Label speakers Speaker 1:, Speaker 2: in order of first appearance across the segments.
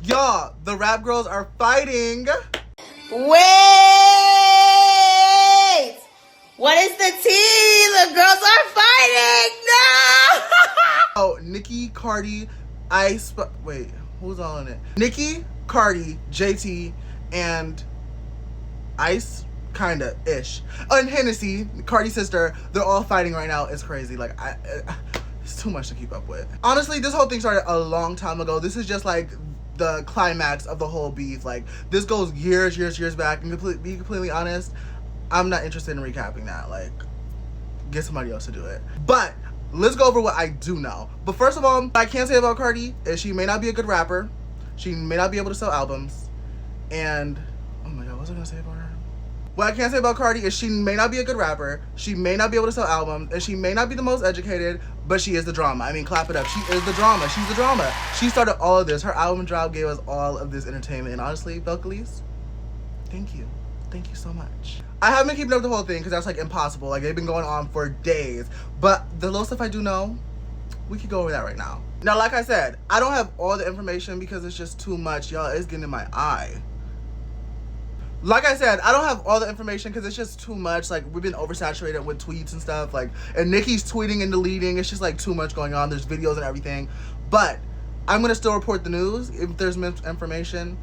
Speaker 1: Y'all, the rap girls are fighting.
Speaker 2: Wait! What is the tea? The girls are fighting! No!
Speaker 1: Oh, Nicki, Cardi, wait, who's all in it? Nicki, Cardi, JT, and Ice, kinda ish. And Hennessy, Cardi's sister, they're all fighting right now. It's crazy. Like, it's too much to keep up with. Honestly, this whole thing started a long time ago. This is just like the climax of the whole beef. Like, this goes years back. And be completely honest, I'm not interested in recapping that. Like, get somebody else to do it. But let's go over what I do know. But first of all, what I can say about Cardi is she may not be a good rapper. She may not be able to sell albums. And, oh my God, what was I gonna say about her? What I can say about Cardi is she may not be a good rapper. She may not be able to sell albums. And she may not be the most educated, but she is the drama. I mean, clap it up. She is the drama. She's the drama. She started all of this. Her album drop gave us all of this entertainment. And honestly, Belcalis, thank you. Thank you so much. I haven't been keeping up with the whole thing because that's like impossible. Like, they've been going on for days. But the little stuff I do know, we could go over that right now. Now, like I said, I don't have all the information because it's just too much. Y'all, it's getting in my eye. Like I said, I don't have all the information because it's just too much. Like, we've been oversaturated with tweets and stuff. Like, and Nicki's tweeting and deleting. It's just like too much going on. There's videos and everything. But I'm going to still report the news if there's misinformation.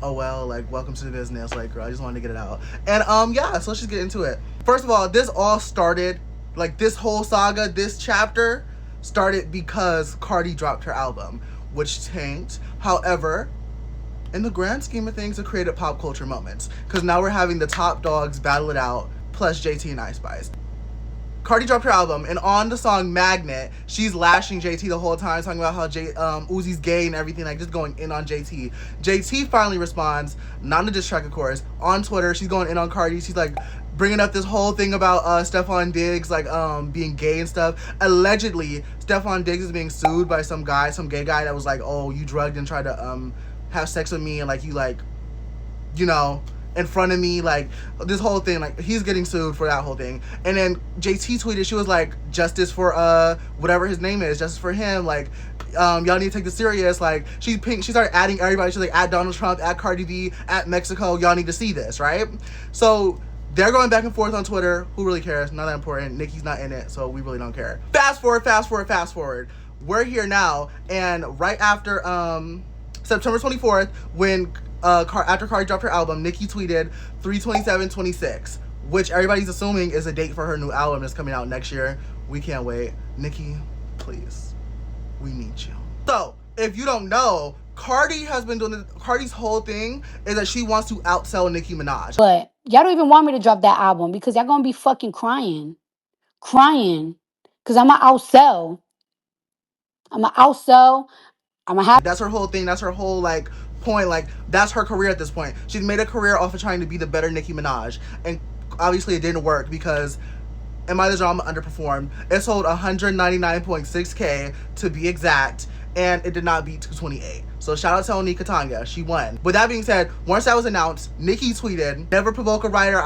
Speaker 1: Oh well, like, welcome to the business. Like, girl, I just wanted to get it out. And yeah, so let's just get into it. First of all, this all started, like, this whole saga, this chapter started because Cardi dropped her album, which tanked. However, in the grand scheme of things, it created pop culture moments because now we're having the top dogs battle it out, plus JT and Ice Spice. Cardi dropped her album, and on the song Magnet, she's lashing JT the whole time, talking about how Uzi's gay and everything, like, just going in on JT. JT finally responds, not in a diss track, of course, on Twitter. She's going in on Cardi. She's like bringing up this whole thing about Stephon Diggs, like, being gay and stuff. Allegedly, Stephon Diggs is being sued by some gay guy that was like, oh, you drugged and tried to have sex with me, and like, you, like, you know, in front of me, like, this whole thing, like, he's getting sued for that whole thing. And then JT tweeted, she was like, justice for whatever his name is, justice for him, like, y'all need to take this serious. Like, she started adding everybody. She's like, at Donald Trump, at Cardi B, at Mexico, y'all need to see this, right? So they're going back and forth on Twitter. Who really cares? Not that important. Nicki's not in it, so we really don't care. Fast forward. We're here now, and right after September 24th, when after Cardi dropped her album, Nicki tweeted 3/27/26, which everybody's assuming is a date for her new album that's coming out next year. We can't wait. Nicki, please, we need you. So, if you don't know, Cardi has been doing Cardi's whole thing is that she wants to outsell Nicki Minaj.
Speaker 3: But y'all don't even want me to drop that album because y'all gonna be fucking crying. Because I'm going to outsell.
Speaker 1: That's her whole thing. That's her whole, like, point. Like, that's her career at this point. She's made a career off of trying to be the better Nicki Minaj. And obviously it didn't work because Am I the Drama underperformed. It sold 199.6K to be exact, and it did not beat 228. So shout out to Onika Tanya, she won. With that being said, once that was announced, Nicki tweeted, never provoke a writer,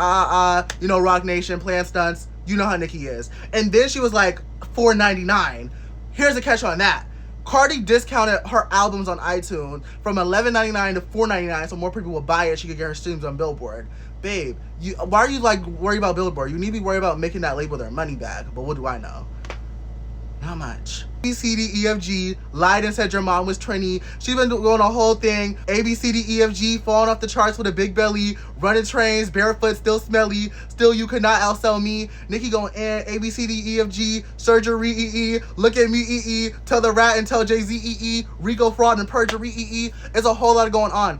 Speaker 1: you know, Rock Nation, playing stunts, you know how Nicki is. And then she was like, $4.99. Here's the catch on that. Cardi discounted her albums on iTunes from $11.99 to $4.99 so more people would buy it. She could get her streams on Billboard. Babe, why are you, like, worried about Billboard? You need to be worried about making that label their money back. But what do I know? Not much. A, B, C, D, E, F, G, lied and said your mom was Trini. She's been doing a whole thing. A, B, C, D, E, F, G, falling off the charts with a big belly, running trains, barefoot, still smelly, still you could not outsell me. Nicki going in, A, B, C, D, E, F, G, surgery, E, look at me, E, tell the rat and tell Jay-Z, E, Rico fraud and perjury, E. It's a whole lot going on.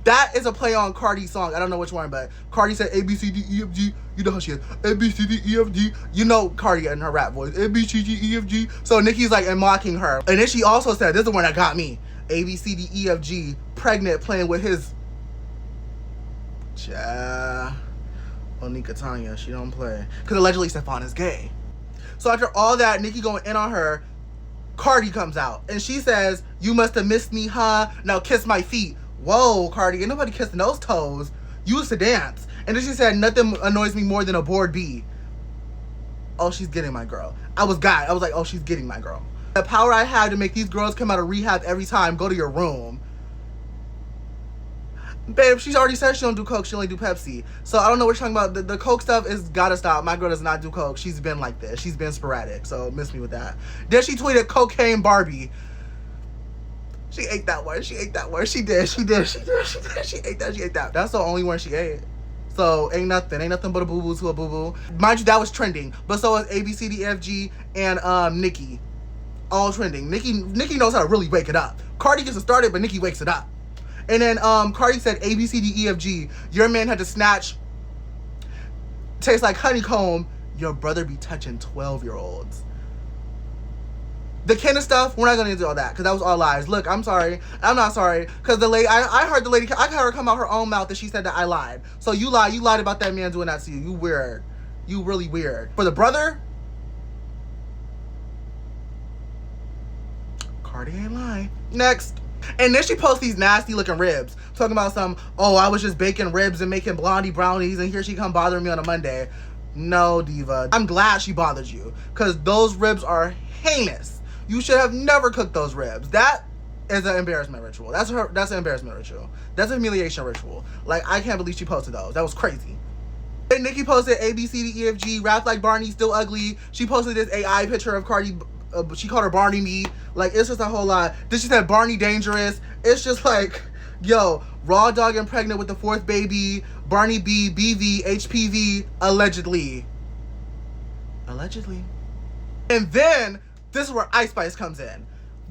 Speaker 1: That is a play on Cardi's song. I don't know which one, but Cardi said A, B, C, D, E, F, G. You know how she is. A, B, C, D, E, F, G. You know Cardi in her rap voice. A, B, C, D, E, F, G. So Nicki's like mocking her. And then she also said, this is the one that got me. A, B, C, D, E, F, G. Pregnant, playing with his... Onika Tanya, she don't play. Because allegedly Stephon is gay. So after all that, Nicki going in on her, Cardi comes out. And she says, you must have missed me, huh? Now kiss my feet. Whoa, Cardi, ain't nobody kissing those toes. You used to dance. And then she said, nothing annoys me more than a bored bee. Oh, she's getting my girl. I was like, oh, she's getting my girl. The power I have to make these girls come out of rehab every time, go to your room. Babe, she's already said she don't do coke, she only do Pepsi. So I don't know what you're talking about. The coke stuff is gotta stop. My girl does not do coke. She's been like this. She's been sporadic, so miss me with that. Then she tweeted cocaine Barbie. She ate that one. She ate that one. She did. She ate that. She ate that. That's the only one she ate. So ain't nothing but a boo-boo to a boo-boo. Mind you, that was trending. But so was ABCDFG and Nicki. All trending. Nicki knows how to really wake it up. Cardi gets it started, but Nicki wakes it up. And then Cardi said, ABCDEFG, your man had to snatch, tastes like honeycomb, your brother be touching 12-year-olds. The kind of stuff, we're not going to do all that, because that was all lies. Look, I'm sorry. I'm not sorry, because the lady, I heard the lady, I heard her come out her own mouth that she said that I lied. So you lied about that man doing that to you. You weird. You really weird. For the brother, Cardi ain't lying. Next. And then she posts these nasty looking ribs. Talking about I was just baking ribs and making blondie brownies and here she come bothering me on a Monday. No, diva. I'm glad she bothered you. Because those ribs are heinous. You should have never cooked those ribs. That is an embarrassment ritual. That's an embarrassment ritual. That's a humiliation ritual. Like, I can't believe she posted those. That was crazy. And Nicki posted ABCDEFG, rap like Barney, still ugly. She posted this AI picture of Cardi. She called her Barney me. Like, it's just a whole lot. Then she said Barney dangerous. It's just like, yo, raw dog and pregnant with the 4th baby. Barney B, BV, HPV, allegedly. Allegedly. And then, this is where Ice Spice comes in.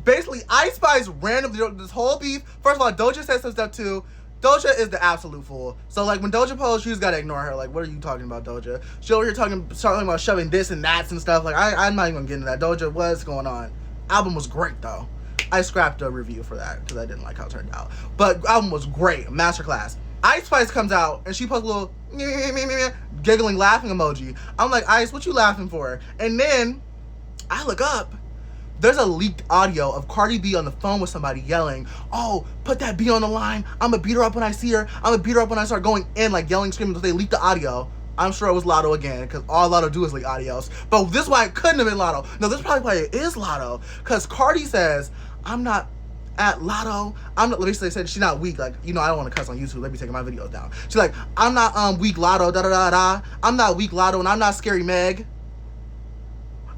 Speaker 1: Basically, Ice Spice ran this whole beef. First of all, Doja said some stuff too. Doja is the absolute fool. So, like, when Doja posts, you just gotta ignore her. Like, what are you talking about, Doja? She over here talking about shoving this and that and stuff. Like, I'm not even getting into that. Doja, what's going on? Album was great, though. I scrapped a review for that because I didn't like how it turned out. But album was great. Masterclass. Ice Spice comes out and she posts a little giggling, laughing emoji. I'm like, Ice, what you laughing for? And then I look up. There's a leaked audio of Cardi B on the phone with somebody yelling, oh, put that B on the line. I'm going to beat her up when I see her. I'm going to beat her up when I start going in, like yelling, screaming. They leaked the audio. I'm sure it was Lotto again, because all Lotto do is leak audios. But this is why it couldn't have been Lotto. No, this probably why it is Lotto. Because Cardi says, I'm not at Lotto. I'm not, let me say, she's not weak. Like, you know, I don't want to cuss on YouTube. Let me take my videos down. She's like, I'm not weak Lotto, da-da-da-da. I'm not weak Lotto, and I'm not scary Meg.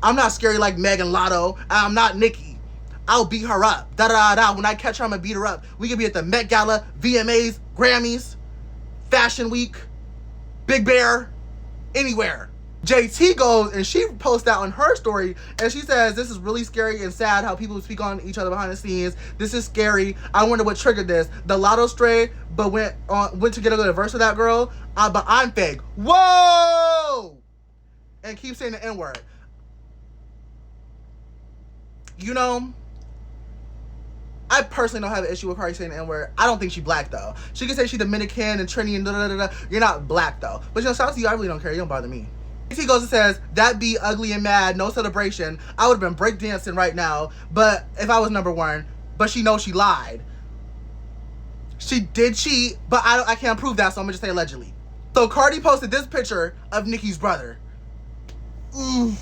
Speaker 1: I'm not scary like Meg and Lotto. I'm not Nicki. I'll beat her up. Da-da-da-da. When I catch her, I'm going to beat her up. We could be at the Met Gala, VMAs, Grammys, Fashion Week, Big Bear, anywhere. JT goes and she posts that on her story and she says, this is really scary and sad how people speak on each other behind the scenes. This is scary. I wonder what triggered this. The Lotto stray, but went to get a good verse with that girl. But I'm fake. Whoa! And keep saying the N-word. You know, I personally don't have an issue with Cardi saying the N-word. I don't think she's black, though. She can say she's Dominican and Trini and da-da-da-da. You're not black, though. But, you know, shout out to you. I really don't care. You don't bother me. He goes and says, that be ugly and mad, no celebration. I would have been breakdancing right now, but if I was number one. But she knows she lied. She did cheat, but I can't prove that, so I'm going to just say allegedly. So Cardi posted this picture of Nicki's brother. Ooh.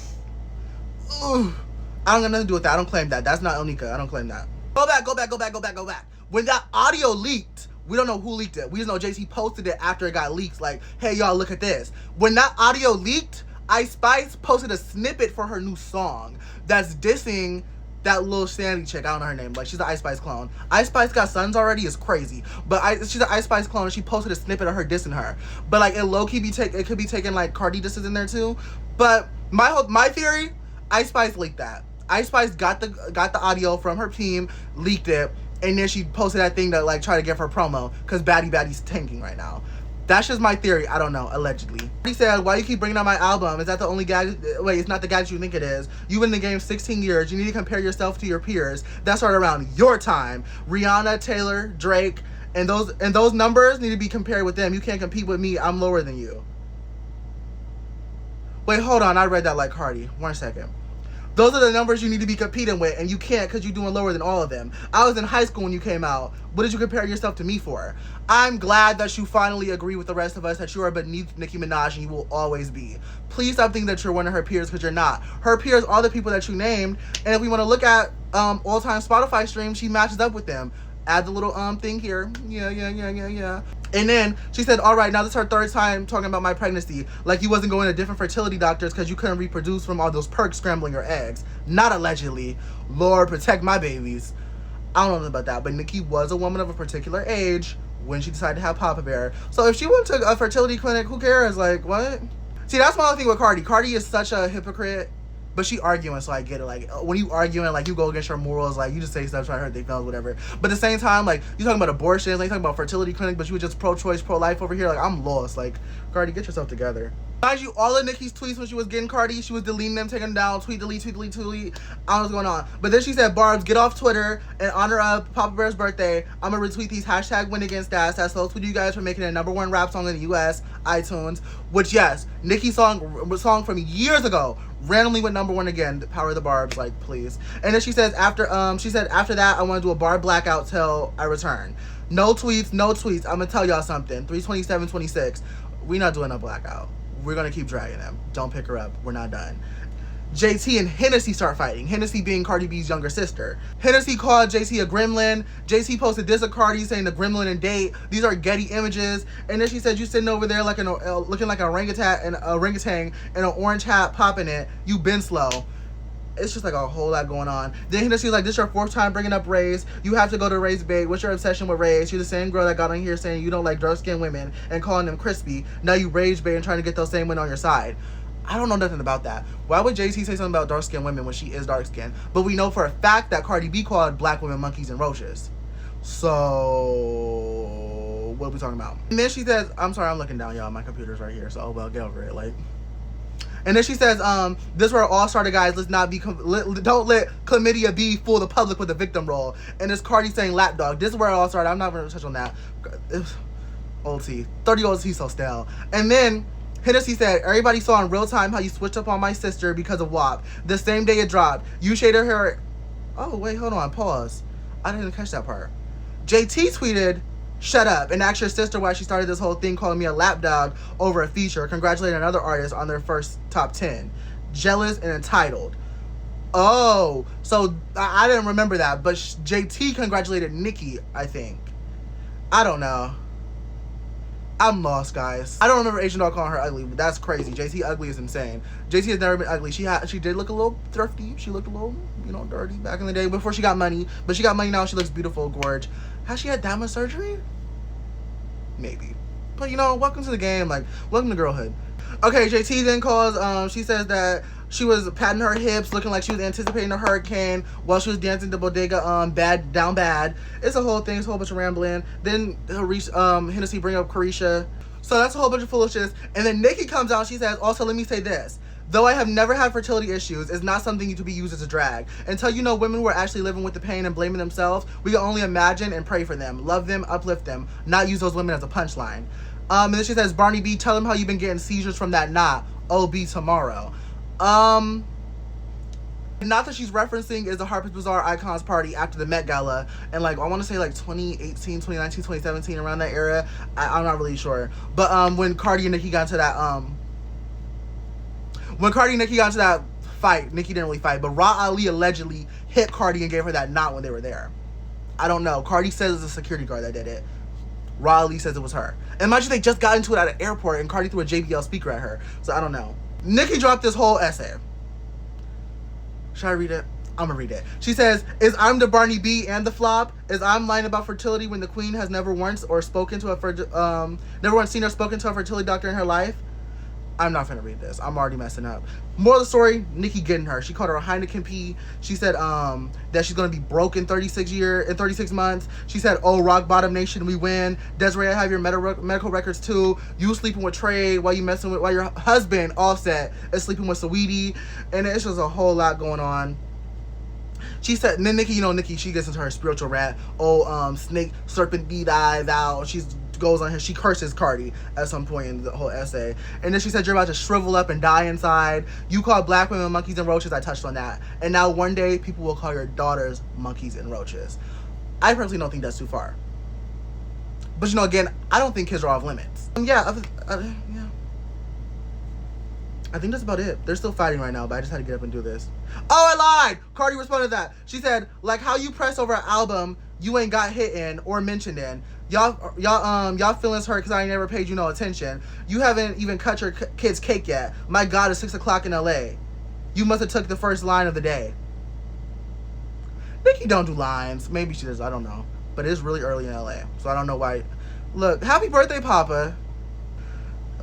Speaker 1: I don't got nothing to do with that. I don't claim that. That's not Onika. I don't claim that. Go back. When that audio leaked, we don't know who leaked it. We just know JT posted it after it got leaked. Like, hey, y'all, look at this. When that audio leaked, Ice Spice posted a snippet for her new song that's dissing that little Sandy chick. I don't know her name. Like, she's an Ice Spice clone. Ice Spice got sons already. It's crazy. But she's an Ice Spice clone, and she posted a snippet of her dissing her. But, like, it low-key it could be taking, like, Cardi disses in there, too. But my theory, Ice Spice leaked that. Ice Spice got the audio from her team, leaked it, and then she posted that thing to, like, try to give her promo, because Baddie's tanking right now. That's just my theory. I don't know, allegedly. He said, why you keep bringing up my album? Is that the only gadget? Wait, it's not the gadget you think it is. You've been in the game 16 years. You need to compare yourself to your peers. That started around your time. Rihanna, Taylor, Drake, and those numbers need to be compared with them. You can't compete with me. I'm lower than you. Wait, hold on. I read that like Cardi. 1 second. Those are the numbers you need to be competing with, and you can't because you're doing lower than all of them. I was in high school when you came out. What did you compare yourself to me for? I'm glad that you finally agree with the rest of us that you are beneath Nicki Minaj and you will always be. Please stop thinking that you're one of her peers because you're not. Her peers are the people that you named, and if we want to look at all-time Spotify streams, she matches up with them. add the little thing here. Yeah. And then she said, all right, now this is her third time talking about my pregnancy. Like you wasn't going to different fertility doctors because you couldn't reproduce from all those perks scrambling your eggs. Not allegedly. Lord, protect my babies. I don't know about that, but Nicki was a woman of a particular age when she decided to have Papa Bear. So if she went to a fertility clinic, who cares? Like, what? See, that's my only thing with Cardi. Cardi is such a hypocrite, but she arguing, so I get it. Like, when you arguing, like, you go against your morals, like, you just say stuff trying to hurt their feelings, whatever. But at the same time, like, you talking about abortions, like, you talking about fertility clinic, but you were just pro-choice, pro-life over here. Like, I'm lost. Like, Cardi, get yourself together. Mind you, all of Nicki's tweets when she was getting Cardi, she was deleting them, taking them down, tweet, delete. I don't know what's going on. But then she said, Barbs, get off Twitter in honor of Papa Bear's birthday. I'm going to retweet these hashtag win against stats. That's so sweet of you guys for making it a #1 rap song in the U.S. iTunes. Which, yes, Nicki's song from years ago randomly went #1 again. Power of the Barbs, like, please. And then she says, after that, I want to do a bar blackout till I return. No tweets. I'm going to tell y'all something. 3/27/26. We not doing a blackout. We're going to keep dragging them. Don't pick her up. We're not done. JT and Hennessy start fighting. Hennessy being Cardi B's younger sister. Hennessy called JT a gremlin. JT posted this of Cardi saying the gremlin and date. These are Getty images. And then she said, you sitting over there like looking like an orangutan in an orange hat popping it. You been slow. It's just like a whole lot going on. Then Hennessy was like, this is your 4th time bringing up Ray's. You have to go to Ray's bait. What's your obsession with Ray's? You're the same girl that got on here saying you don't like dark-skinned women and calling them crispy. Now you rage bait and trying to get those same women on your side. I don't know nothing about that. Why would JT say something about dark-skinned women when she is dark-skinned? But we know for a fact that Cardi B called black women monkeys and roaches. So, what are we talking about? And then she says, I'm sorry, I'm looking down, y'all. My computer's right here, so, oh, well, get over it. Like... And then she says, this is where it all started, guys. Let's not be, don't let chlamydia B fool the public with the victim role. And it's Cardi saying lapdog. This is where it all started. I'm not going to touch on that. Old tea. 30-year-old tea so stale. And then Hennessy said, everybody saw in real time how you switched up on my sister because of WAP. The same day it dropped. You shaded her. Oh, wait, hold on. Pause. I didn't catch that part. JT tweeted, shut up, and ask your sister why she started this whole thing calling me a lapdog over a feature, congratulating another artist on their first top 10. Jealous and entitled. Oh, so I didn't remember that, but JT congratulated Nicki, I think. I don't know. I'm lost, guys. I don't remember Asian Doll calling her ugly, but that's crazy. JT ugly is insane. JT has never been ugly. She did look a little thrifty. She looked a little, dirty back in the day before she got money. But she got money now. She looks beautiful, gorge. Has she had that much surgery? Maybe. But, welcome to the game. Like, welcome to girlhood. Okay, JT then calls, she says that she was patting her hips, looking like she was anticipating a hurricane while she was dancing to Bodega, down bad. It's a whole thing. It's a whole bunch of rambling. Then Hennessy bring up Carisha. So that's a whole bunch of foolishness. And then Nicki comes out and she says, also, let me say this. Though I have never had fertility issues, it's not something to be used as a drag. Until you know women who are actually living with the pain and blaming themselves, we can only imagine and pray for them, love them, uplift them, not use those women as a punchline. And then she says, Barney B, tell them how you've been getting seizures from that knot. OB tomorrow. Not that she's referencing is the Harper's Bazaar Icons party after the Met Gala. And I want to say 2018, 2019, 2017, around that era. I'm not really sure. But when Cardi and Nicki got into that, fight, Nicki didn't really fight, but Ra Ali allegedly hit Cardi and gave her that knot when they were there. I don't know. Cardi says it's a security guard that did it. Ra Ali says it was her. And mind you, they just got into it at an airport and Cardi threw a JBL speaker at her. So I don't know. Nicki dropped this whole essay. Should I read it? I'm gonna read it. She says, is I'm the Barney B and the flop? Is I'm lying about fertility when the queen has never once seen or spoken to a fertility doctor in her life? I'm not gonna read this. I'm already messing up. Moral of the story, Nicki getting her. She called her a Heineken P. She said that she's gonna be broke in 36 months. She said, oh, rock bottom nation, we win. Desiree, I have your medical records too. You sleeping with Trey while your husband, Offset, is sleeping with Saweetie. And it's just a whole lot going on. She said, and then Nicki, she gets into her spiritual rant. Oh, snake, serpent, be thy, thou. She goes on here. She curses Cardi at some point in the whole essay. And then she said, you're about to shrivel up and die inside. You call black women monkeys and roaches. I touched on that. And now one day, people will call your daughters monkeys and roaches. I personally don't think that's too far. But, again, I don't think kids are off limits. Yeah. I think that's about it. They're still fighting right now, but I just had to get up and do this. Oh, I lied! Cardi responded to that. She said, like how you press over an album you ain't got hit in or mentioned in. Y'all feelings hurt because I ain't never paid you no attention. You haven't even cut your kid's cake yet. My God, it's 6 o'clock in LA. You must have took the first line of the day. Nicki don't do lines. Maybe she does, I don't know. But it is really early in LA, so I don't know why. Look, happy birthday, Papa.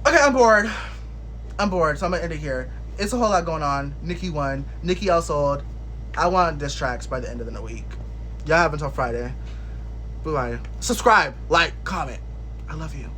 Speaker 1: Okay, I'm bored, so I'm gonna end it here. It's a whole lot going on. Nicki won. Nicki outsold. I want diss tracks by the end of the week. Y'all have until Friday. Bye-bye. Subscribe, like, comment. I love you.